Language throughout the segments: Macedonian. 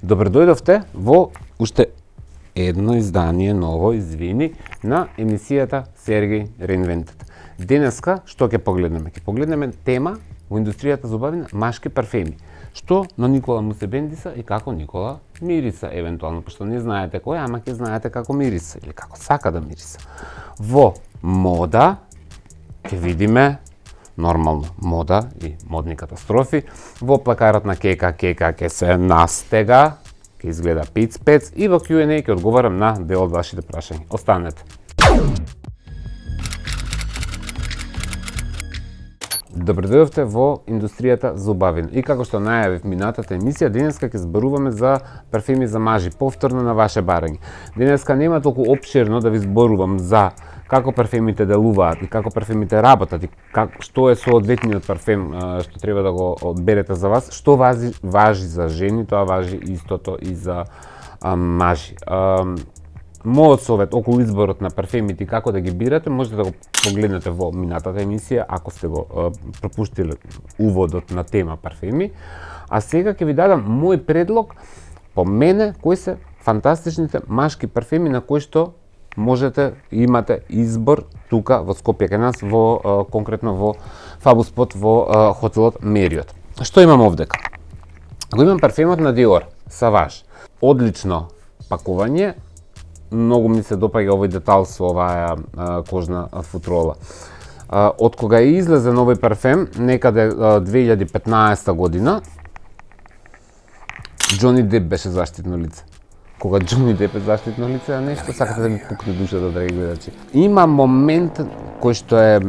Добре дојдовте во уште едно издание, ново, извини, на емисијата Сергеј Reinvented. Денеска, што ќе погледнеме? Ќе погледнеме тема во индустријата за убавина машки парфеми. Што на Никола му се бендиса и како Никола мириса, евентуално, пошто не знаете кој, ама ќе знаете како мириса или како сака да мириса. Во мода ќе видиме нормално мода и модни катастрофи. Во плакарот на Кека ќе се настега, ќе изгледа пиц-пец и во Q&A ќе одговарам на дел од вашите прашања. Останете. Добре дојдовте во индустријата за убавина. И како што најавив минатата емисија, денеска ќе зборуваме за парфеми за мажи, повторно на ваше барање. Денеска нема толку опширно да ви зборувам за како парфемите делуваат и како парфемите работат и што е соодветниот парфем што треба да го одберете за вас, што важи за жени, тоа важи истото и за мажи. Мојот совет околу изборот на парфемите и како да ги бирате, можете да го погледнете во минатата емисија, ако сте го пропуштиле уводот на тема парфеми. А сега ќе ви дадам мој предлог по мене кои се фантастичните машки парфеми на кои што можете имате избор тука во Скопје кај нас, во конкретно во Фабуспот во хотелот Мериот. Што имам овдека? Го имам парфемот на Dior Sauvage. Одлично пакување. Многу ми се допаѓа овој детал со оваа кожна футрола. Од кога е излезе новој парфем, некаде 2015 година, Џони Деп беше заштитно лице. Кога Џони Деп е заштитно лице, а нешто сакате да ви пукне душата, драги гледачи. Има момент кој што е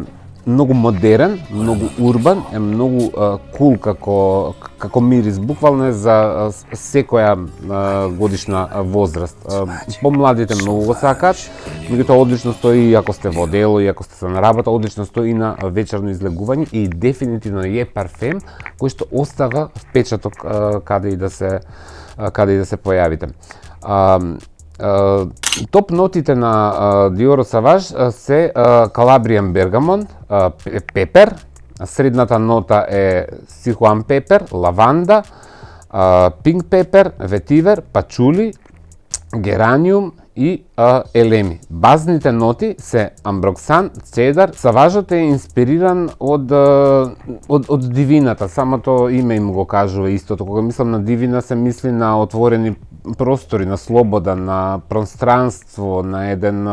многу модерен, многу урбан, е многу кул како мирис, буквално е за секоја годишна возраст. Помладите многу го сакаат, меѓутоа одлично стои и ако сте во дело и ако сте на работа, одлично стои и на вечерно излегување и дефинитивно е парфем кој што остава впечаток каде и да се појавите. Топ нотите на Dior Sauvage се Calabrian Bergamot, пепер, средната нота е Sichuan пепер, лаванда, pink пепер, ветивер, пачули, гераниум и елеми. Базните ноти се амброксан, цедар. Саважот е инспириран од дивината, самото име им го кажува истото. Кога мислам на дивина се мисли на отворени простори, на слобода, на пространство, на еден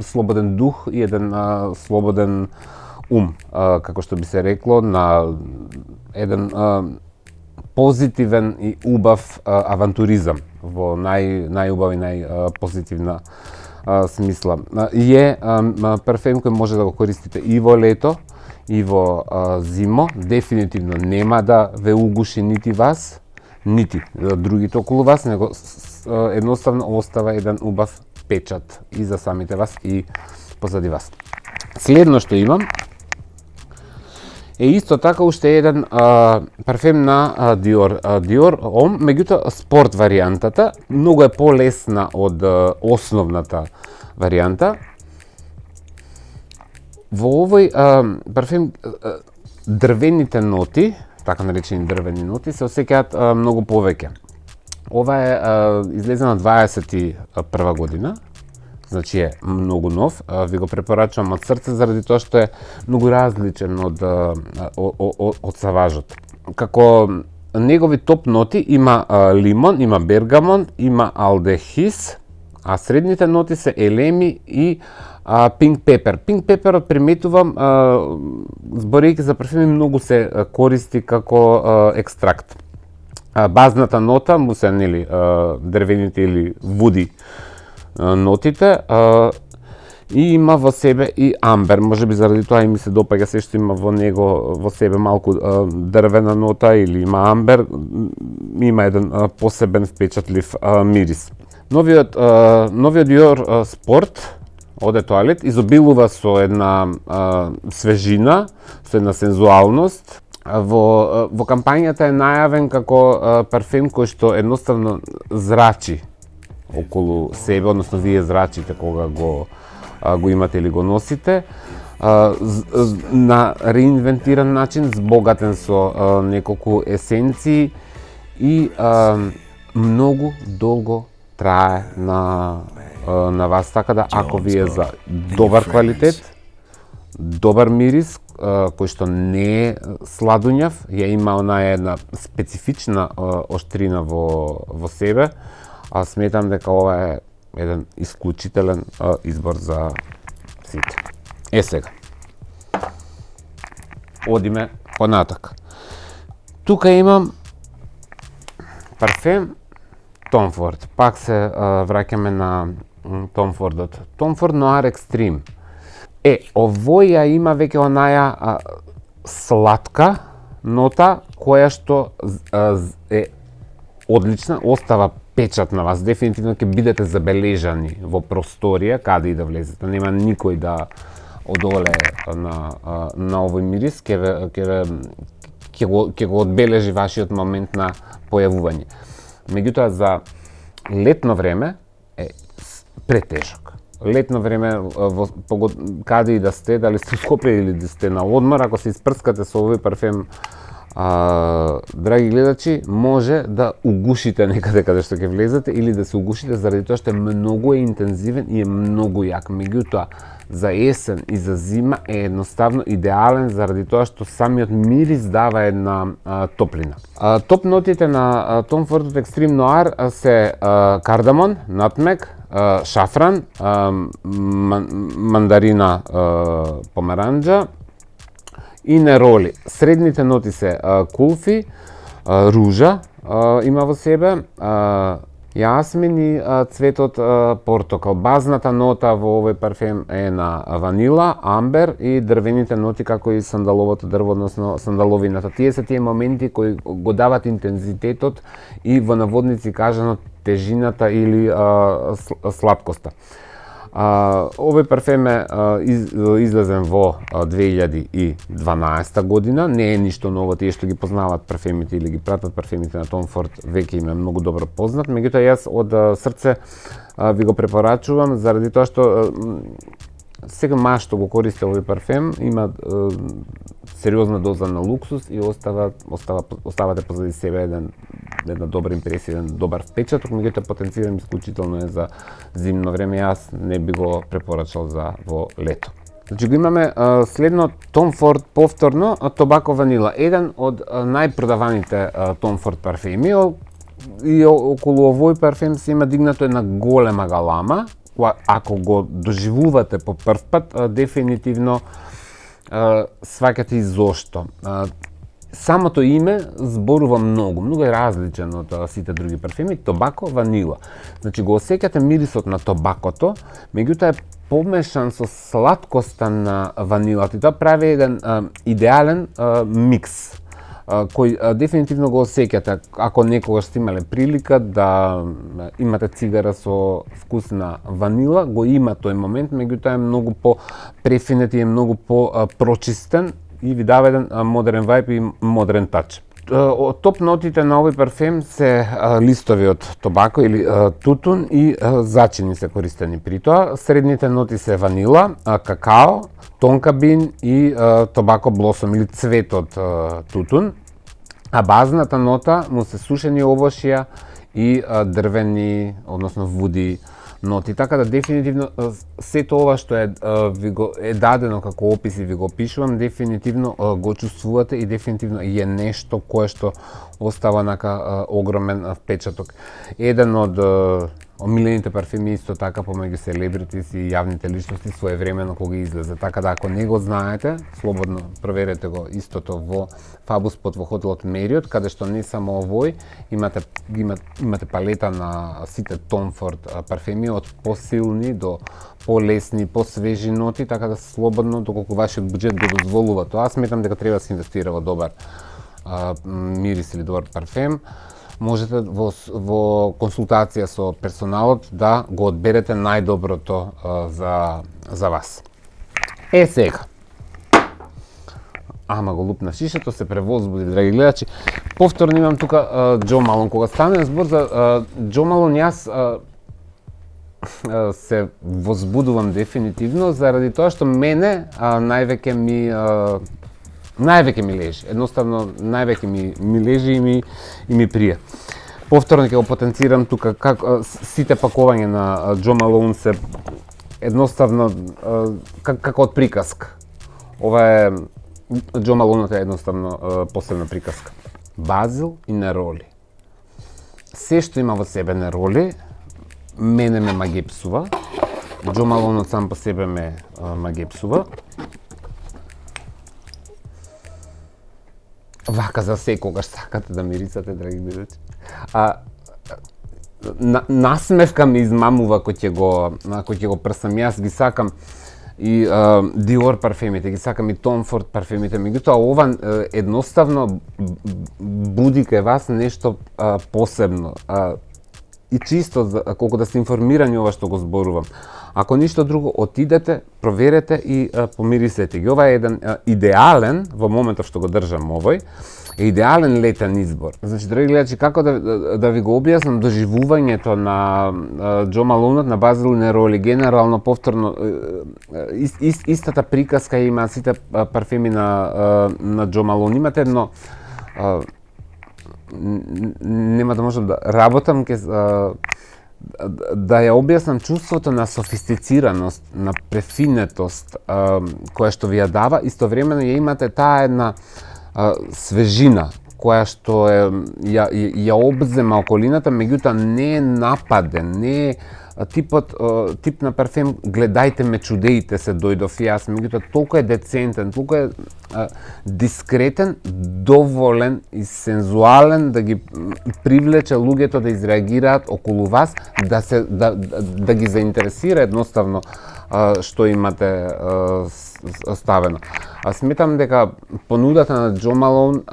слободен дух и еден слободен ум, како што би се рекло, на еден позитивен и убав авантуризам во најубав и најпозитивна смисла. Е парфем кој може да го користите и во лето, и во зимо. Дефинитивно нема да ве угуши нити вас, нити другите околу вас, него едноставно остава еден убав печат и за самите вас и позади вас. Следно што имам е исто така уште еден парфем на Dior. Dior Homme, меѓутоа спорт варијантата, многу е полесна од основната варијанта. Во овој парфем дрвените ноти, така наречени дрвени ноти, се осеќаат многу повеќе. Ова е излезена 21 година, значи е многу нов. Ви го препорачувам од срце заради тоа што е многу различен од Саважот. Како негови топ ноти има лимон, има бергамон, има алдехис, а средните ноти се елеми и пинк пепер. Пинк пеперот приметувам, зборејќи за парфеми, многу се користи како екстракт. Базната нота му се дрвените или вуди нотите и има во себе и амбер, можеби заради тоа и ми се допаѓа се што има во него во себе малку дрвена нота или има амбер, има еден посебен впечатлив мирис. Новиот Dior Sport Eau de Toilette изобилува со една свежина, со една сензуалност. Во кампањата е најавен како парфем кој што едноставно зрачи околу себе, односно вие зрачите кога го имате или го носите, на реинвентиран начин, збогатен со неколку есенции и многу долго трае на вас, така да ако ви е за добар квалитет, добар мирис, кој што не е сладуњав, ја има онаа една специфичнаоштрина во себе, сметам дека ова е еден исклучителен избор за сите. Сега, одиме понатак. Тука имам парфем Tom Ford. Пак се враќаме на Tom Fordот. Tom Ford Noir Extreme. Овој ја има веќе онаја сладка нота која што е одлична, остава печат на вас. Дефинитивно ќе бидете забележани во просторија каде и да влезете. Нема никој да одоле на овој мирис, ќе го одбележи вашиот момент на појавување. Меѓутоа за летно време е претежок. Летно време каде и да сте, дали сте во Скопје или да сте на одмор, ако се испрскате со овој парфем, драги гледачи, може да угушите некаде каде што ќе влезете или да се угушите заради тоа што е многу интензивен и е многу јак. Меѓутоа за есен и за зима е едноставно идеален заради тоа што самиот мирис дава една топлина. Топ нотите на Tom Ford Extreme Noir се кардамон, натмек, шафран, мандарина, помаранџа и нероли. Средните ноти се кулфи, ружа има во себе, јасмин и цветот портокал. Базната нота во овој парфем е на ванила, амбер и дрвените ноти како и сандаловото дрво, односно сандаловината. Тие се тие моменти кои го дават интензитетот и во наводници кажано тежината или сладкоста. Овој парфем е излезен во 2012 година, не е ништо ново, тие што ги познаваат парфемите или ги пратат парфемите на Tom Ford веќе им е многу добро познат, меѓутоа јас од срце ви го препорачувам заради тоа што секој маж што го користи овој парфем има сериозна доза на луксус и оставате позади себе една добра импресија, еден добар впечаток, меѓутоа потенциран исклучително е за зимно време, јас не би го препорачал за во лето. Значи го имаме следно Tom Ford повторно Tobacco Vanilla, еден од најпродаваните Tom Ford парфеми и околу овој парфем се има дигнато една голема галама. Ако го доживувате по прв пат, дефинитивно сваќате и зошто. Самото име зборува многу е различен од сите други парфеми, Tobacco Vanilla. Значи го осеќате мирисот на тобакото, меѓутоа е помешан со сладкоста на ванилата и тоа прави еден идеален микс кој дефинитивно го осеќате ако некогаш сте имале прилика да имате цигара со вкус на ванила, го има тој момент, меѓутоа е многу по-префинет и е многу по-прочистен и ви дава еден модерен вајб и модерен тач. Топ нотите на овој парфем се листови од тобако или тутун и зачини се користени при тоа. Средните ноти се ванила, какао, тонка бин и тобако блосом или цветот тутун. А базната нота му се сушени овошја и дрвени, односно вуди ноти. Така да дефинитивно сето ова што ви го е дадено како опис и ви го опишувам, дефинитивно го чувствувате и дефинитивно е нешто кое што остава нака огромен впечаток. Еден од омилените парфеми исто така помеѓу селебритис и јавните личности своевремено кога излезе. Така да ако не го знаете, слободно проверете го истото во Фабуспот во хотелот Мериот, каде што не само овој, имате палета на сите Tom Ford парфеми од посилни до полесни, посвежи ноти, така да слободно доколку вашиот буџет го дозволува тоа, сметам дека треба да се инвестира во добар мирис или добар парфем. Можете во консултација со персоналот да го одберете најдоброто за вас. Сега. Ама го лупна шишето, се превозбуди, драги гледачи. Повторно имам тука Джо Малон. Кога стане збор за Джо Малон, јас се возбудувам дефинитивно заради тоа што мене највеќе ми лежи. Едноставно највеќе ми лежи и ми прија. повторно ќе го потенцирам тука како сите пакувања на Джо Малоун се едноставно како од приказка. Ова е Джо Малоунот е едноставно посебна приказка. Базил и нероли. Се што има во себе нероли, мене ме магепсува. Джо Малоунот сам по себе ме магепсува. Вака за секогаш сакате да мирисате, драги гледачи. Насмевка ме измамува кој ќе го прсам. Јас ги сакам и Dior парфемите, ги сакам и Tom Ford парфемите, меѓутоа ова едноставно буди кај вас нешто посебно. И чисто колку да сте информирани ова што го зборувам. Ако ништо друго, отидете, проверете и помирисете ги. Ова е еден идеален, во моментов што го држам овој, идеален летен избор. Значи, драги гледачи, како да ви го објаснам доживувањето на Джо Малоунот, на Базил Нероли, генерално повторно истата приказка има сите парфеми на Джо Малоун. Имате едно нема да можам да работам да ја објаснам чувството на софистицираност, на префинетост која што ви ја дава, истовремено ја имате таа една свежина која што ја обзема околината, меѓутоа не е нападен, не е тип на парфем гледајте ме, чудејте се, дојдов јас, меѓутоа толку е децентен, толку е дискретен, доволен и сензуален да ги привлече луѓето да изреагираат околу вас, да ги заинтересира едноставно што имате ставено. Сметам дека понудата на Джо Малоун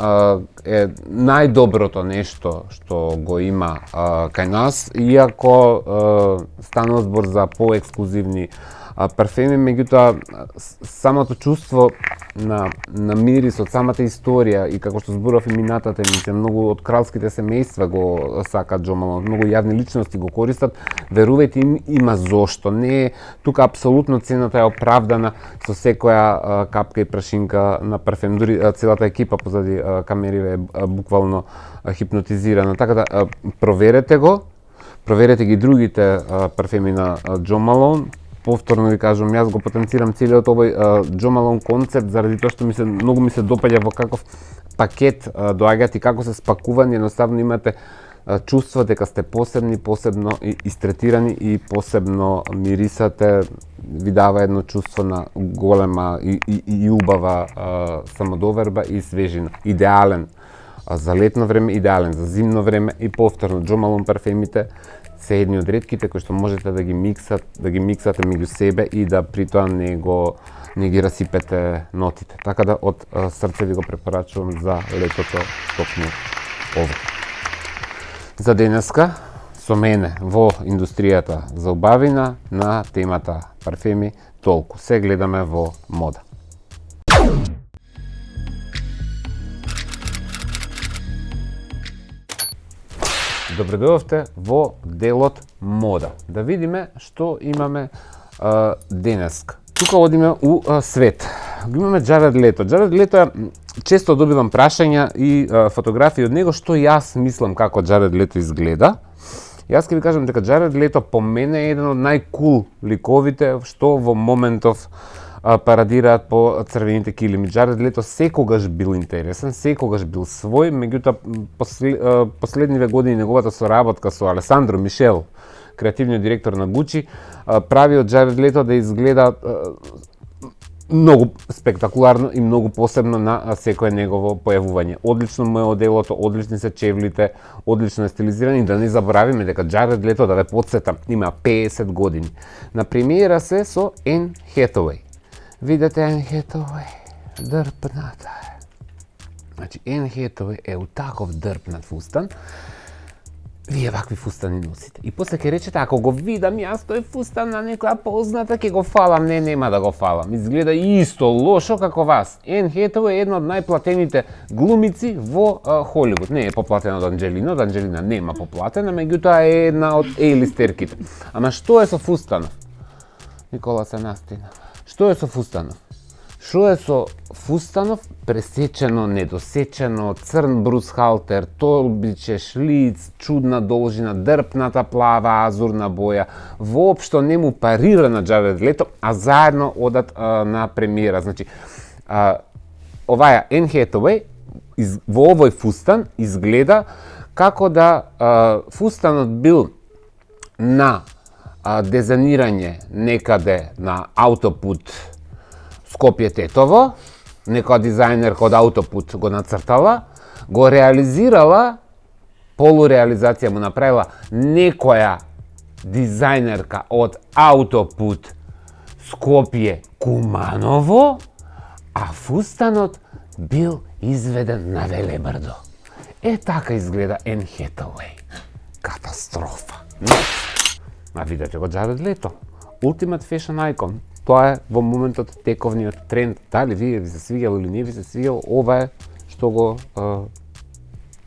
е најдоброто нешто што го има кај нас, иако станува збор за поексклузивни парфеми, меѓутоа самото чувство на мирис од самата историја и како што зборав и минатата емисија, многу од кралските семејства го сакаат Джо Малоун, многу јавни личности го користат, верувајте има зошто. Не е тука апсолутно цената е оправдана со секоја капка и прашинка на парфем, дури целата екипа позади камериве е буквално хипнотизирана. Така да проверете ги другите парфеми на Джо Малоун. Повторно ви кажувам, јас го потенцирам целиот овој Джо Малоун концепт заради тоа што многу ми се допаѓа во каков пакет доаѓаат и како се спакувани, едноставно имате чувство дека сте посебни, посебно истретирани и посебно мирисате, ви дава едно чувство на голема и убава самодоверба и свежина. Идеален за летно време, идеален за зимно време и повторно Джо Малоун парфемите се едни од ретките кои што можете да ги миксате меѓу себе и да при тоа не ги расипете нотите. Така да од срце ви го препорачувам за летото токму ово. За денеска со мене во индустријата за убавина на темата парфеми толку. Се гледаме во мода. Добредојавте во делот мода. Да видиме што имаме денеска. Тука одиме у свет. Имаме Џаред Лето. Џаред Лето често добивам прашања и фотографии од него што јас мислам како Џаред Лето изгледа. Јас ќе ви кажам дека Џаред Лето по мене е еден од најкул ликовите што во моментов парадираат по црвените килими. Џаред Лето секогаш бил интересен, секогаш бил свој, меѓутоа последниве години неговата соработка со Алесандро Мишел, креативниот директор на Гучи, прави од Џаред Лето да изгледа многу спектакуларно и многу посебно на секое негово појавување. Одлично му е оделото, одлични се чевлите, одлично е стилизиран и да не заборавиме дека Џаред Лето, да ве потсетам, има 50 години. На премиера се со Ен Хетауеј. Видете Ен Хетауеј, дрпната е. Значи, Ен Хетауеј е у таков дрпнат фустан, вие вакви фустани носите. И после ќе речете, ако го видам јас тој фустан на некоја позната, ќе го фалам. Не, нема да го фалам. Изгледа исто лошо како вас. Ен Хетауеј е една од најплатените глумици во Холивуд. Не е поплатена од Анџелина, од Анџелина нема поплатена, меѓутоа е една од ейлистерките. Ама што е со фустанов? Никола се настина. Што е со фустанов? Што е со фустанов, пресечено, недосечено, црн брусхалтер, толбиче, шлиц, чудна должина, дрпната плава, азурна боја, воопшто не му парира на Джаред Лето, а заедно одат на премиера. Значи, оваја Ен Хетауеј во овој фустан изгледа како да фустанот бил на дизајнирање некаде на аутопут Скопје-Тетово, некоја дизајнерка од аутопут го нацртала, го реализирала, полуреализација му направила некоја дизајнерка од аутопут Скопје-Куманово, а фустанот бил изведен на Велебрдо. Така изгледа Ен Хетауеј. Катастрофа. А видете го Джаред Лето. Ultimate Fashion Icon. Тоа е во моментот тековниот тренд. Дали вие ви се свиѓало или не ви се свиѓало, ова е што го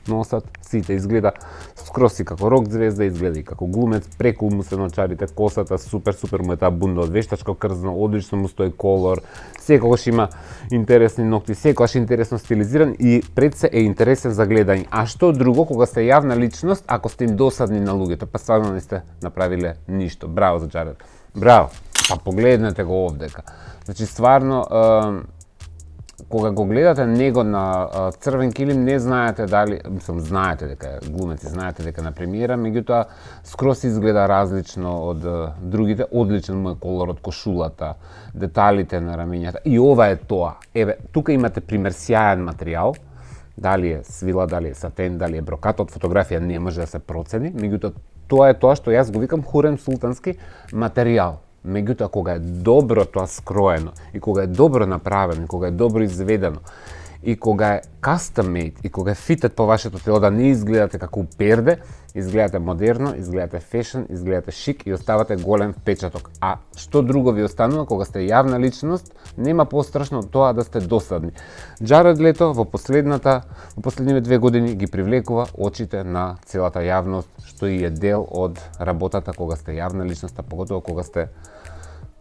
носат сите. Изгледа скроз и како рок звезда, изгледа и како глумец, преку му се ночарите, косата, супер му е таа бунда од вештачко крзно, одлично му стои колор, секогаш има интересни ногти, секогаш интересно стилизиран и пред се е интересен за гледање. А што друго кога сте јавна личност, ако сте им досадни на луѓето, па стварно не сте направиле ништо. Браво за Джаред. Браво. Па погледнете го овдека. Значи стварно кога го гледате него на црвен килим, не знаете дали, знаете дека е глумец и знаете дека на премиера, меѓутоа скроз изгледа различно од другите, одличен му е колорот, кошулата, деталите на рамењата. И ова е тоа. Еве, тука имате пример сјаен материјал, дали е свила, дали е сатен, дали е брокат, од фотографија не може да се процени, меѓутоа тоа е тоа што јас го викам Хурем Султански материјал. Меѓутоа, кога е добро тоа скроено, и кога е добро направено, и кога е добро изведено, и кога е custom made, и кога е фитет по вашето тело, да не изгледате како уперде, изгледате модерно, изгледате фешн, изгледате шик и оставате голем впечаток. А што друго ви останува кога сте јавна личност, нема пострашно од тоа да сте досадни. Джаред Лето во последниве 2 години ги привлекува очите на целата јавност, што и е дел од работата кога сте јавна личност, а поготово кога сте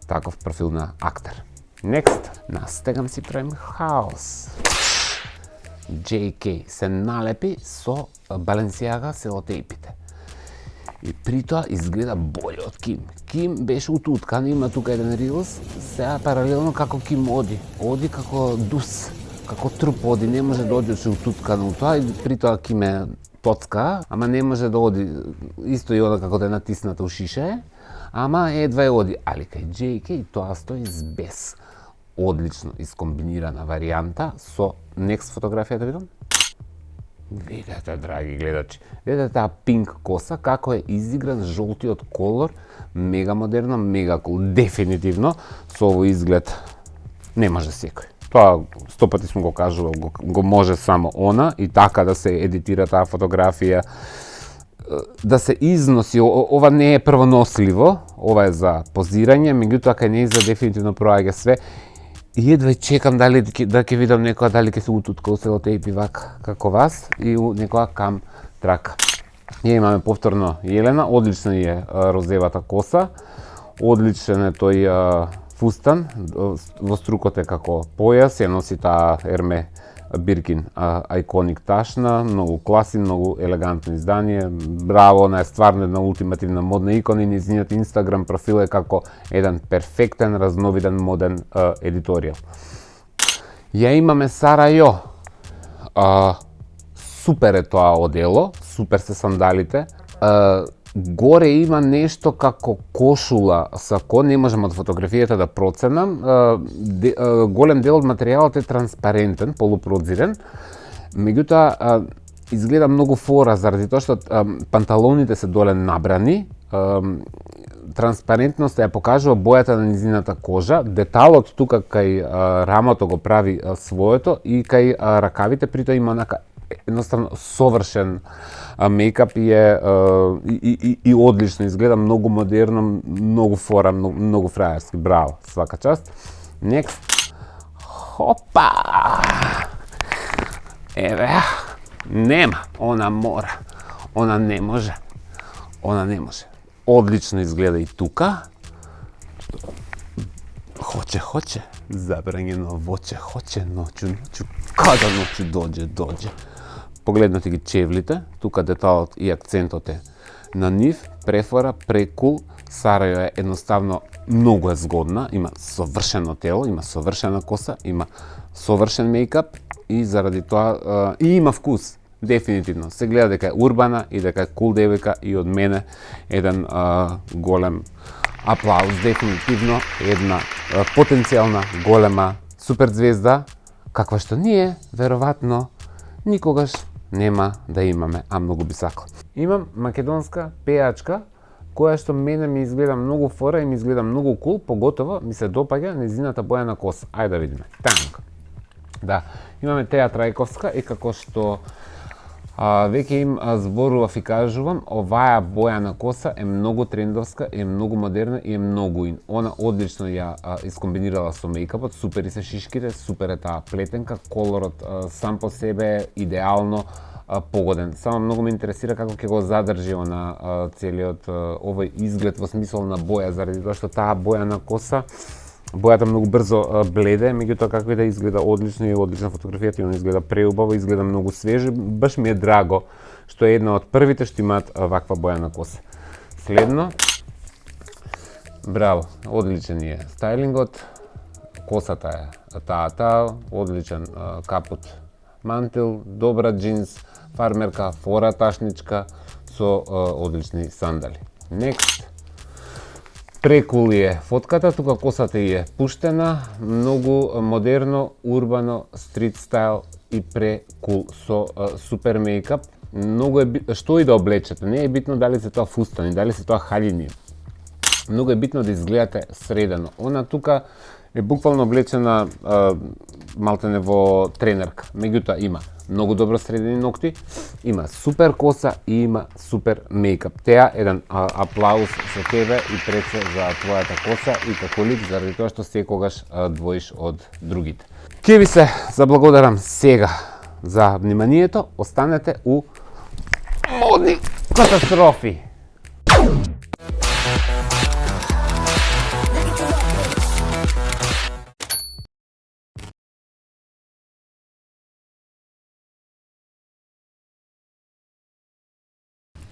таков профил на актер. Next, настегам си правим хаос. JK се налепи со Balenciaga селотейпите. И при тоа изгледа боле од Ким. Ким беше утуткан, има тука еден рилс, сега паралелно како Ким оди. Оди како дус, како труп оди, не може да оди утуткан у тоа, и при тоа Ким е тоцка, ама не може да оди, исто и ода како да е натисната у шише, ама едва е оди. Али кај JK тоа стои без. Одлично искомбинирана варијанта со next фотографија да видам. Видете, драги гледачи, видете таа пинк коса, како е изигран жолтиот колор, мега модерно, мега кул, дефинитивно, со овој изглед не може секој. Тоа 100 пати сме го кажувал, го може само она и така да се едитира таа фотографија, да се износи. Ова не е првоносливо, ова е за позирање, меѓутоа кај нејза дефинитивно проаѓа све. И едва чекам дали да ќе видам некоја дали ќе се утутка у селотейпи вака како вас и у некоја кам трака. Ние имаме повторно Јелена, одлична е розевата коса, одличен е тој фустан, во струкот е како појас, ја носи таа Ерме Биркин Iconic ташна, многу класи, многу елегантно издание. Браво, она е стварно една ултимативна модна икона и нејзиниот Инстаграм профил е како еден перфектен, разновиден, моден едиторијал. Ја имаме Сара Јо. Супер е тоа одело, супер се сандалите. Горе има нешто како кошула сако, не можам од фотографијата да проценам. Голем дел од материјалот е транспарентен, полупрозирен. Меѓутоа, изгледа многу фора заради тоа што панталоните се доле набрани. Транспарентност ја покажува бојата на низината кожа, деталот тука кај рамото го прави своето и кај ракавите притоа има онака едноставно совршен мејкап и одлично изгледа, многу модерно, многу фора, многу фраерски. Браво, свака част. Next. Хопа! Еве, нема, она мора, она не може, она не може. Одлично изгледа и тука. Хоче, Забранjeno voće, hoće noću, kada noću dođe. Погледнете ги чевлите, тука деталот и акцентот е на нив, префора, прекул. Сарајо е едноставно многу е згодна, има совршено тело, има совршена коса, има совршен мејкап и заради тоа и има вкус. Дефинитивно. Се гледа дека е урбана и дека е кул девојка и од мене еден голем аплауз. Дефинитивно една потенцијална голема суперзвезда, каква што ние, веројатно, никогаш нема да имаме, а многу би сакал. Имам македонска пејачка, која што мене ми изгледа многу фора и ми изгледа многу кул, поготово ми се допаѓа незината боја на коса. Ајде да видиме. Танк. Да, имаме Теја Трајковска и како што веќе им зборував и кажувам, оваа боја на коса е многу трендовска, е многу модерна и е многу ин. Она одлично ја искомбинирала со мејкапот, супер и се шишките, супер е таа плетенка, колорот сам по себе е идеално погоден. Само многу ме интересира како ќе го задржи на целиот овој изглед во смисол на боја, заради тоа што таа боја на коса, бојата многу брзо бледе, меѓутоа како и да изгледа одлично и одлична фотографијата и она изгледа преубаво, изгледа многу свеже, баш ми е драго што е една од првите што имаат ваква боја на коса. Следно, браво, одличен е стајлингот, косата е таа, одличен капут, мантил, добра джинс, фармерка, фора ташничка со одлични сандали. Next. Прекул е фотката, тука косата е пуштена, многу модерно, урбано, стрит стайл и прекул со супер мејкап. Многу е што и да облечете, не е битно дали се тоа фустани, дали се тоа халини. Многу е битно да изгледате средено. Она тука е буквално облечена малтене во тренерка. Меѓутоа има многу добро средени ногти, има супер коса и има супер мејкап. Теја, еден аплауз со тебе и пред се за твојата коса и како лик, заради тоа што секогаш двоиш од другите. Ке ви се заблагодарам сега за вниманието, останете у модни катастрофи.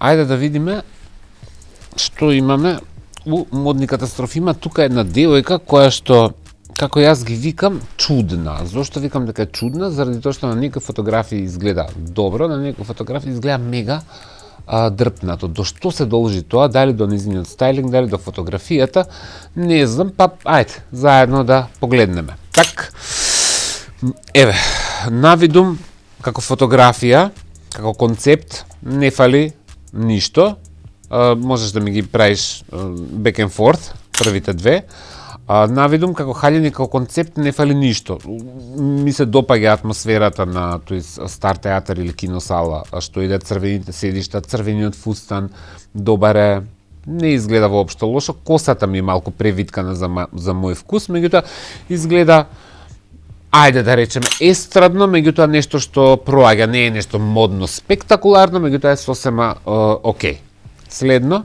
Ајде да видиме што имаме у модни катастрофи. Има тука една девојка која што, како јас ги викам, чудна. Зошто викам дека е чудна? Заради тоа што на некои фотографии изгледа добро, на некои фотографии изгледа мега дрпнато. До што се должи тоа? Дали до низиниот стајлинг, дали до фотографијата? Не знам, па ајде, заедно да погледнеме. Так, еве, навидум како фотографија, како концепт, не фали ништо. Можеш да ми ги правиш back and forth, првите две. Навидум како халјени, како концепт, не фали ништо. Ми се допаѓа атмосферата на тој стар театар или киносала, што иде црвените седишта, црвениот фустан, добар е, не изгледа воопшто лошо. Косата ми е малку превиткана за мој вкус, меѓутоа изгледа, ајде да речеме, естрадно, меѓутоа нешто што проаѓа, не е нешто модно, спектакуларно, меѓутоа е сосема окей. Следно,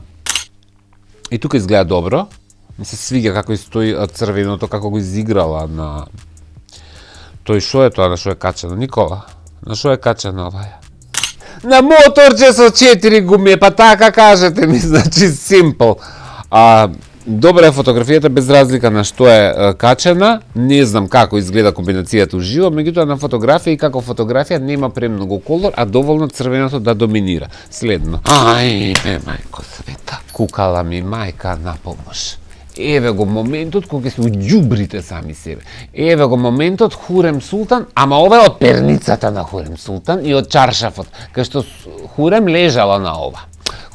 и тука изгледа добро, ми се свиѓа како и стои црвеното, како го изиграла на тој, шо е тоа, на шо е качено, Никола? На шо е качено оваја? На моторче со 4 гуми, па така кажете ми, значи simple. Добра е фотографијата без разлика на што е качена, не знам како изгледа комбинацијата уживо, меѓутоа на фотографија и како фотографија нема премногу колор, а доволно црвеното да доминира. Следно. Ајде, мајко света, кукала ми мајка на помош. Еве го моментот кога се уѓубрите сами себе. Еве го моментот Хурем Султан, ама ова е од перницата на Хурем Султан и од чаршафот, кај што Хурем лежала на ова.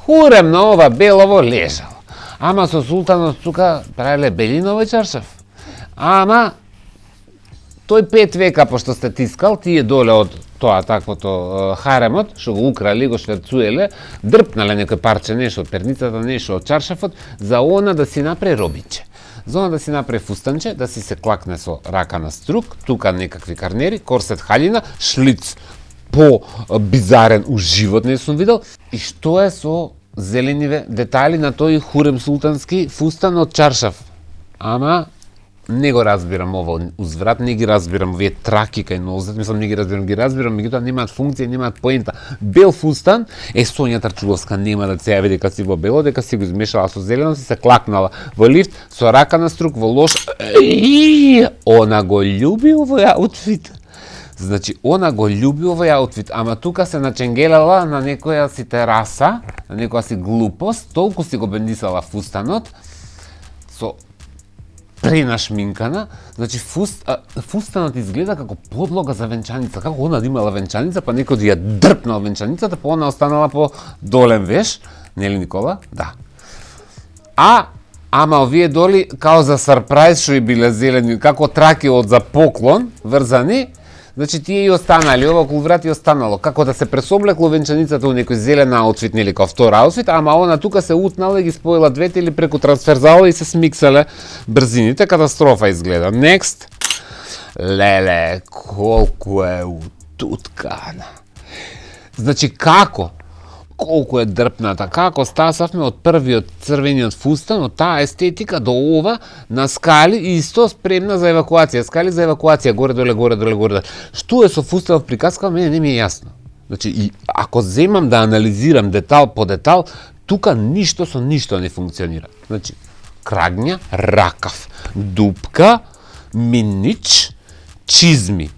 Хурем на ова белово лежала. Ама со Султанот тука правеле белин овој чаршаф. Ама тој 5 века пошто сте тискал, тие доле од тоа таквото харемот, што го украли, го шверцуеле, дрпнале некој парче нешто од перницата, нешто од чаршафот, за она да си направи робиче. За она да си направи фустанче, да си се клакне со рака на струк, тука некакви карнери, корсет халина, шлиц по бизарен у живот не сум видел. И што е со зелениве детали на тој Хурем Султански фустан од чаршаф? Ама не го разбирам ова узврат, не ги разбирам овие траки кај нозет, мислам не ги разбирам, меѓутоа немаат функција, немаат поента. Бел фустан, Сонја Тарчуловска нема да се јави дека си во бело, дека си го измешала со зелено, си се клакнала во лифт, со рака на струк, во лош... Она го љуби овој аутфит. Значи, она го љуби овој аутфит, ама тука се наченгелала на некоја си тераса, на некоја си глупост, толку си го бендисала фустанот, со пренашминкана, значи фустанот изгледа како подлога за венчаница, како она да имала венчаница, па некој да ја дрпнал венчаницата, па она останала по долен веш, нели Никола? Да. Ама овие доли, као за сарпрајз што и биле зелени, како траки од за поклон, врзани, значи тие и останали, ова околу врат и останало, како да се пресоблекло венчаницата у некој зелен аутфит, нели као втор аутфит, ама она тука се утнала и ги споила двете или преку трансферзала и се смиксале брзините, катастрофа изгледа. Next. Леле, колку е утуткана. Значи како? Колку е дрпната, како стасавме од првиот црвениот фустан, од таа естетика до ова на скали и исто спремна за евакуација, скали за евакуација, горе-доле. Што е со фустанов приказка, мене не ми е јасно. Значи, и ако земам да анализирам детал по детал, тука ништо со ништо не функционира. Значи, крагња, ракав, дупка, минич, чизми.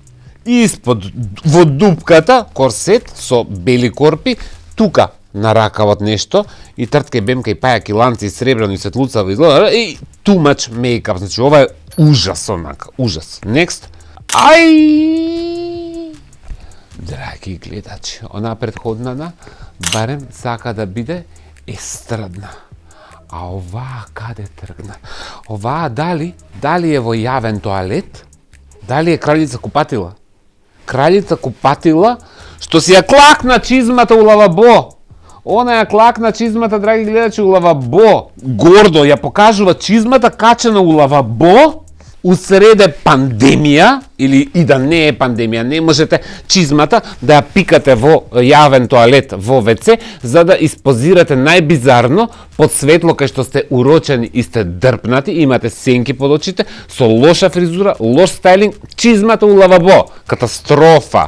Испод, во дупката, корсет со бели корпи, тука на ракавот нешто, и тртка и бемка и пајаки ланци и сребрено и светлуцаво изгледа, и too much makeup, значи ова е ужас онака, ужас. Next. Драги гледачи, она претходната барем сака да биде естрадна. А оваа каде тргна? Оваа дали е во јавен тоалет? Дали е кралица купатила? Кралица купатила, што си ја клакна чизмата у лавабо. Она ја клакна чизмата, драги гледачи, у лавабо. Гордо ја покажува чизмата качена у лавабо, усреде пандемија, или и да не е пандемија, не можете чизмата да ја пикате во јавен тоалет, во WC, за да испозирате најбизарно под светло кај што сте урочени и сте дрпнати, имате сенки под очите, со лоша фризура, лош стайлинг, чизмата у лавабо. Катастрофа.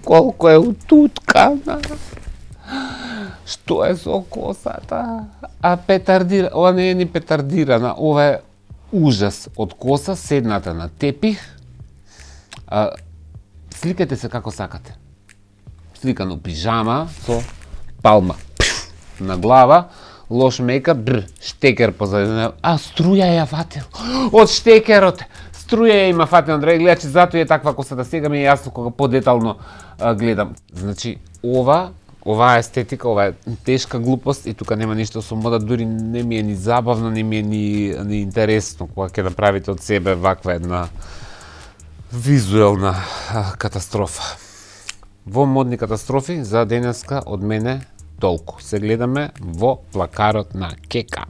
Колку е утуткана. Што е со косата? Петардира, ова не е ни петардирана, ова е ужас од коса, седната на тепих. Сликате се како сакате. Сликано пижама со палма на глава, лош мейкап, штекер позади. Струја ја фатил. Од штекерот. Струја ја има фатил, драги гледачи, затоа е таква косата. Сега ми е јасно кога подетално гледам. Значи, оваа естетика, ова е тешка глупост и тука нема ништо со мода, дури не ми е ни забавно, не ми е ни интересно кога ќе направите од себе ваква една визуелна катастрофа. Во модни катастрофи за денеска од мене толку. Се гледаме во плакарот на Кека.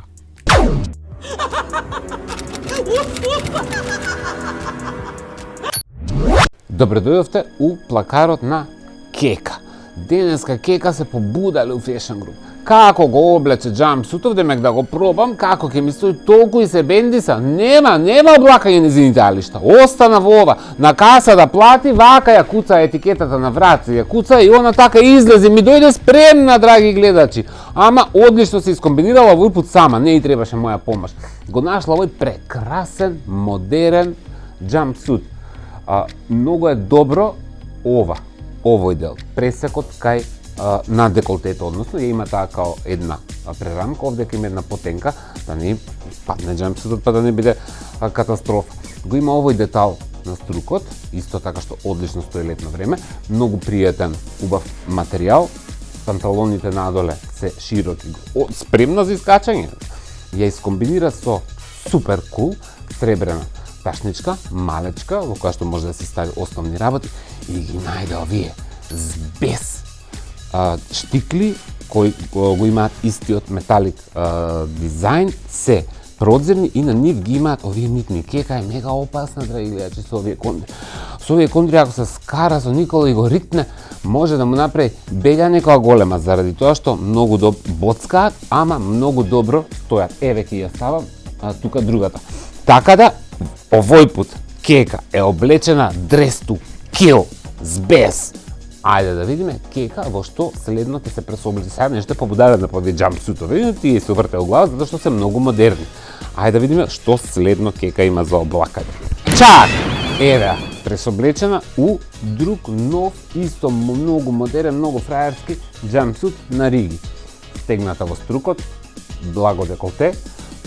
Добре дојдовте у плакарот на Кека. Денеска Кека се побудале у Fashion Group. Како го облече джампсутов, демек да го пробам, како ќе ми стои толку и се бендиса. Нема облакање низините алишта. Остана во ова. На каса да плати, вака ја куца етикетата на врат, ја куца и она така излезе. Ми дојде спремна, драги гледачи. Ама одлично се искомбинирала овој пут сама, не и требаше моја помош. Го нашла овој прекрасен, модерен джампсут. Многу е добро овој дел, пресекот кај на деколтето, односно ја има таа као една прерамка, овдека има една потенка, да не падне джампсутот, па да не биде катастрофа. Го има овој детал на струкот, исто така што одлично стои летно време, многу пријатен, убав материјал, панталоните надоле се широки, спремна за искачање. Ја искомбинира со супер кул сребрена ташничка, малечка, во која што може да се стави основни работи, и ги најде овие без штикли кои го имаат истиот металик дизајн, се продземни и на нив ги имаат овие нитни. Кека е мега опасна, драги гледачи, со со овие контури ако се скара со Никола и го ритне, може да му направи белја некоја голема, заради тоа што многу боцкаат, ама многу добро стојат. Еве ќе ја ставам тука другата. Така да, овој пут Кека е облечена dress to kill, без. Ајде да видиме Кека во што следно ќе се пресоблече. Сега нешто побудаваме по овие джампсутови, и тие се врте во глава затоа што се многу модерни. Ајде да видиме што следно Кека има за облакање. Чак! Еве, пресоблечена у друг нов, исто многу модерен, многу фраерски джампсут на риги. Стегната во струкот, благо деколте,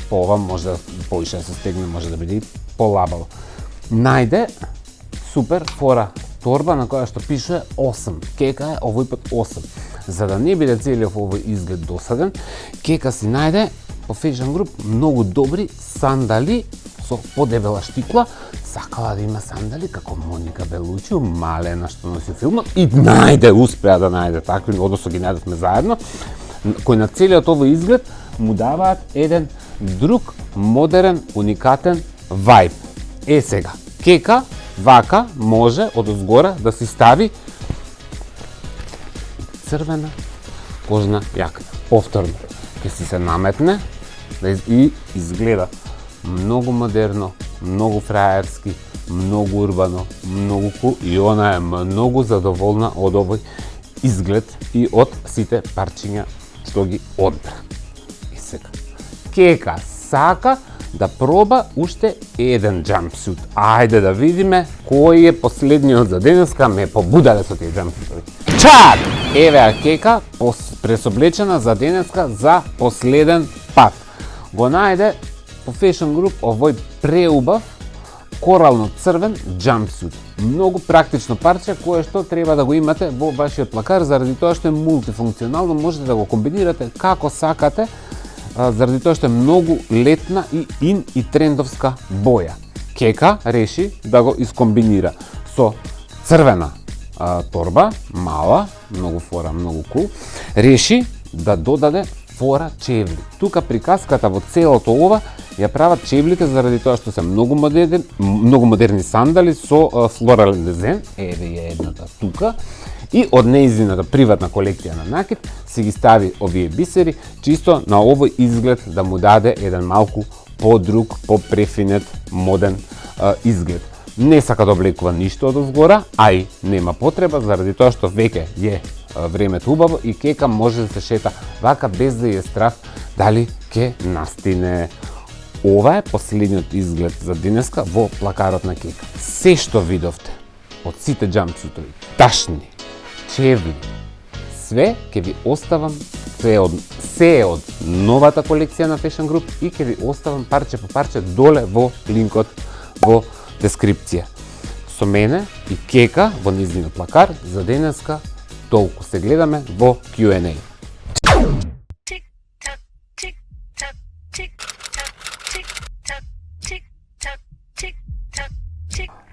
по ова може да поише да се стегне, може да биде и полабаво. Најде супер фора торба на која што пишува 8. Кека е овој пат 8. За да не биде целиот овој изглед досаден, Кека си најде по Fashion Group многу добри сандали со подебела штикла. Сакала да има сандали како Моника Белучи, малена што носи филмот, и успеа да најде такви, односно ги најдовме заедно, кои на целиот овој изглед му даваат еден друг модерен, уникатен вајб. Сега, Кека вака може од озгора да си стави црвена кожна јакна. Повторно, ќе си се наметне и изгледа многу модерно, многу фраерски, многу урбано, многу кул, и она е многу задоволна од овој изглед и од сите парчиња што ги одбра. И сега, Кека сака да проба уште еден джампсут. Ајде да видиме кој е последниот за денеска, ме побудале со тие джампсутови. Чак! Еве Кека пресоблечена за денеска за последен пат. Го најде по Fashion Group овој преубав корално црвен джампсут. Многу практично парче кое што треба да го имате во вашиот плакар, заради тоа што е мултифункционално, можете да го комбинирате како сакате, заради тоа што е многу летна и ин и трендовска боја. Кека реши да го искомбинира со црвена торба, мала, многу фора, многу кул, реши да додаде фора чевли. Тука приказката во целото ова ја прават чевлите заради тоа што се многу модерни сандали со флорален дизајн. Еве е едната тука. И од нејзината приватна колекција на накид се ги стави овие бисери, чисто на овој изглед да му даде еден малку подруг, попрефинет, моден изглед. Не сака да облекува ништо од озгора, а и нема потреба, заради тоа што веќе е времето убаво и Кека може да се шета вака без да е страх дали ќе настине. Ова е последниот изглед за денеска во плакарот на Кека. Се што видовте од сите джампсутови, ташни, чевли, све ќе ви оставам, се од новата колекција на Fashion Group и ќе ви оставам парче по парче доле во линкот во дескрипција. Со мене и Кека во низнинот плакар за денеска толку. Се гледаме во Q&A.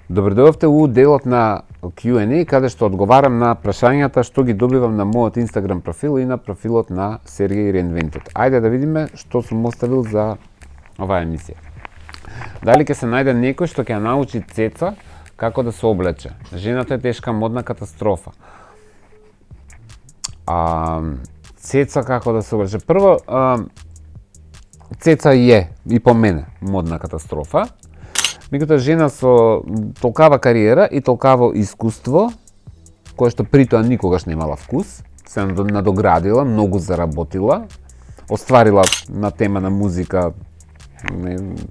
Добре дојдовте у делот на Q&A, каде што одговарам на прашањата што ги добивам на мојот Instagram профил и на профилот на Сергеј Reinvented. Ајде да видиме што сум оставил за оваа емисија. Дали ќе се најде некој што ќе ја научи Цеца како да се облече? Жената е тешка модна катастрофа. Цеца како да се облече? Прво, Цеца е и по мене модна катастрофа. Меѓутоа жена со толкава кариера и толкаво искуство, кое што при тоа никогаш немала вкус, се надоградила, многу заработила, остварила на тема на музика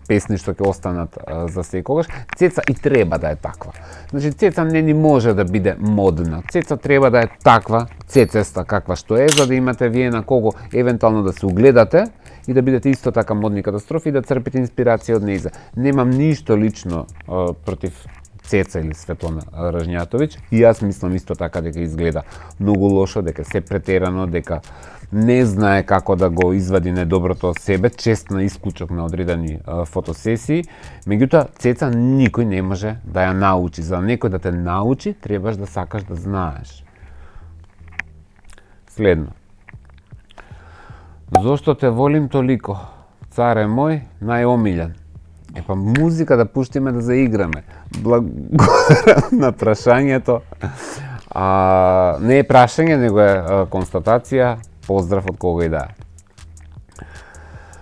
песни што ќе останат за секогаш. Цеца и треба да е таква. Значи, Цеца не ни може да биде модна. Цеца треба да е таква, цецеста каква што е, за да имате вие на кого евентуално да се угледате и да бидете исто така модни катастрофи и да црпите инспирација од нејза. Немам ништо лично против Цеца или Светлана Ражњатовиќ, и јас мислам исто така дека изгледа многу лошо, дека се претерано, дека не знае како да го извади недоброто од себе, чест на исклучок на одредени фотосесии. Меѓутоа, Цеца никој не може да ја научи. За некој да те научи, требаш да сакаш да знаеш. Следно. Зошто те волим толико? Царе мој, најомилен. Епа музика да пуштиме да заиграме. Благодарам на прашањето. Не е прашање, него е констатација. Поздрав од кого и да е.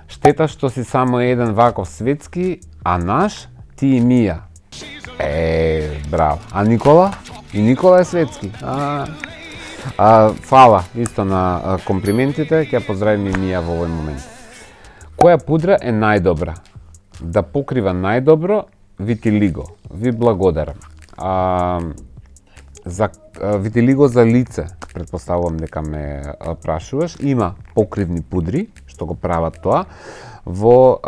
Штета што си само еден ваков светски, а наш ти и Мија. Браво. А Никола? И Никола е светски. Фала исто на комплиментите, ќе поздравим и Мија во овој момент. Која пудра е најдобра? Да покрива најдобро, витилиго. Ви благодарам. За витилиго за лице, претпоставувам дека ме прашуваш, има покривни пудри што го прават тоа. Во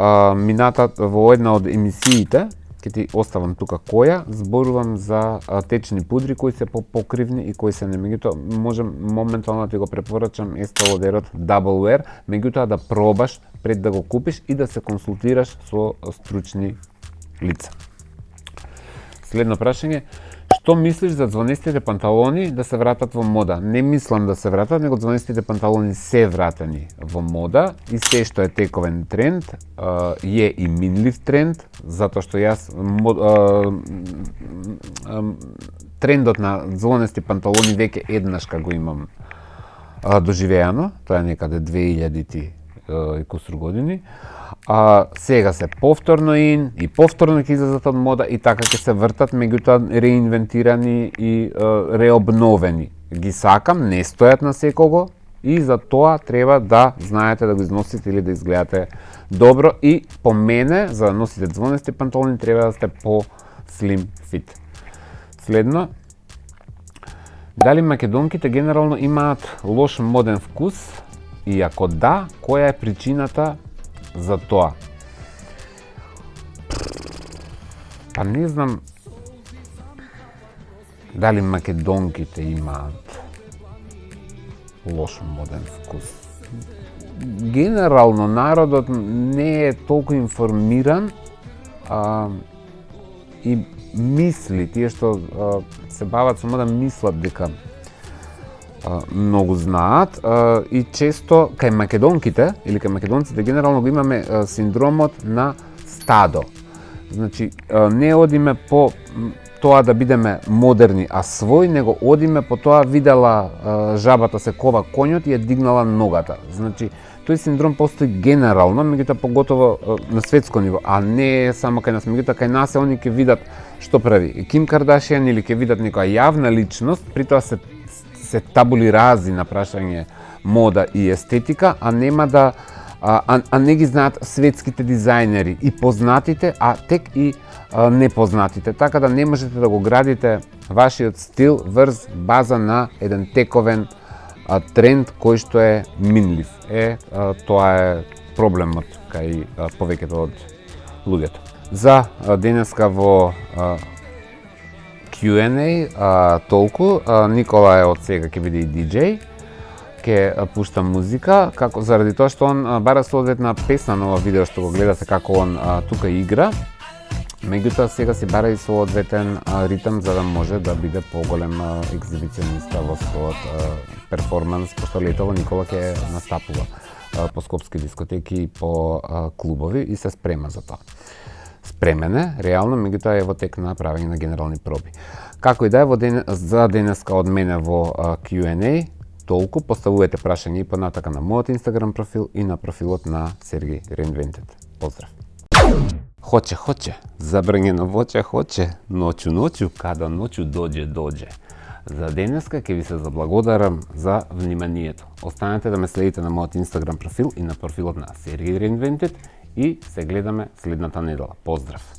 една од емисиите, ќе ти оставам тука која, зборувам за течни пудри кои се покривни и кои се не. Меѓутоа можем моментално да ти го препорачам Estée Lauderот Double Wear, меѓутоа да пробаш пред да го купиш и да се консултираш со стручни лица. Следно прашање: што мислиш за звонестите панталони да се вратат во мода? Не мислам да се вратат, него звонестите панталони се вратени во мода и се што е тековен тренд е и минлив тренд, затоа што јас трендот на звонести панталони веќе еднаш го имам доживеано, тоа е некаде 2000-ти и кусур години. Сега се повторно и повторно ќе излезат од мода и така ќе се вртат, меѓутоа реинвентирани и реобновени. Ги сакам, не стојат на секого и за тоа треба да знаете да го износите или да изгледате добро и по мене, за да носите звонести панталони, треба да сте по слим фит. Следно, дали македонките генерално имаат лош моден вкус и ако да, која е причината за тоа? Па не знам дали македонките имаат лош моден вкус. Генерално народот не е толку информиран и мисли, тие што се бават со мода мислат дека многу знаат и често кај македонките или кај македонците генерално го имаме синдромот на стадо. Значи не одиме по тоа да бидеме модерни, а свој, него одиме по тоа видела жабата се кова коњот и ја дигнала ногата. Значи тој синдром постои генерално, меѓутоа поготово на светско ниво, а не само кај нас. Меѓутоа кај нас они ќе видат што прави Ким Кардашијан или ќе видат некоја јавна личност, при тоа се табули рази на прашање мода и естетика, а нема да не ги знаат светските дизајнери и познатите, а тек и непознатите. Така да не можете да го градите вашиот стил врз база на еден тековен тренд кој што е минлив. Тоа е проблемот кај повеќето од луѓето. За денеска во Q&A толку. Никола е од сега ќе биде и диџеј, ќе пушта музика, како заради тоа што он бара соодветна песна на ова видео што го гледате како он тука игра. Меѓутоа сега си бара и соодветен ритм за да може да биде поголем екзибициониста во својот перформанс, пошто летово Никола ќе настапува по скопски дискотеки и по клубови и се спрема за тоа. Спремен е, реално, меѓутоа е во тек на правење на генерални проби. Како и да е, за денеска од мене во Q&A толку. Поставувате прашања и понатака на мојот Инстаграм профил и на профилот на Сергеј Reinvented. Поздрав! Хоче, забранjeno voće hoće, noću, kada noću dođe. За денеска ќе ви се заблагодарам за вниманието. Останете да ме следите на мојот Инстаграм профил и на профилот на Сергеј Reinvented и се гледаме следната недела. Поздрав!